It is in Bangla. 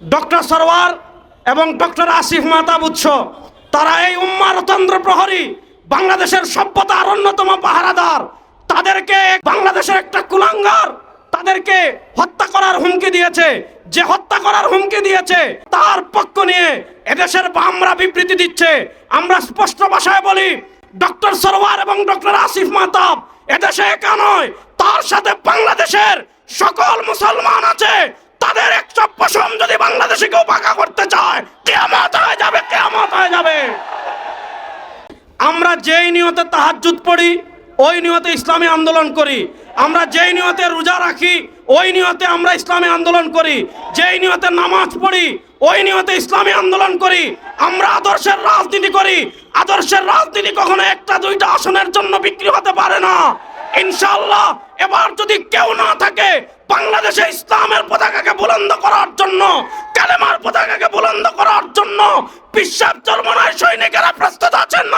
ডক্টর সরওয়ার এবং ডক্টর আসিফ মাহতাব উৎস তারা এই উম্মারতন্ত্র প্রহরী, বাংলাদেশের সভ্যতার অন্যতম পাহারাদার। তাদেরকে বাংলাদেশের একটা কুলাঙ্গার তাদেরকে হত্যা করার হুমকি দিয়েছে। যে হত্যা করার হুমকি দিয়েছে তার পক্ষ নিয়ে এদেশের বামরা বিবৃতি দিচ্ছে। আমরা স্পষ্ট ভাষায় বলি, ডক্টর সরওয়ার এবং ডক্টর আসিফ মাহতাব এদেশে একা নয়, তার সাথে বাংলাদেশের সকল মুসলমান আছে। তাদের একটা পশম যদি বাংলাদেশে কেউ পাকা করতে চায়, কিয়ামত হয়ে যাবে, কিয়ামত হয়ে যাবে। আমরা যেই নিয়তে তাহাজ্জুদ পড়ি, ওই নিয়তে ইসলামী আন্দোলন করি। আমরা যেই নিয়তে রোজা রাখি, ওই নিয়তে আমরা ইসলামী আন্দোলন করি। যেই নিয়তে নামাজ পড়ি, ওই নিয়তে ইসলামী আন্দোলন করি। আমরা আদর্শের রাজনীতি করি। আদর্শের রাজনীতি কখনো একটা দুইটা আসনের জন্য বিক্রি হতে পারে না। ইনশাআল্লাহ এবার যদি কেউ না থাকে বাংলাদেশে ইসলামের পতাকাকে বুলন্দ করার জন্য, কালেমার পতাকাকে বুলন্দ করার জন্য বিশ্বের চরমনায় সৈনিকেরা প্রস্তুত আছেন।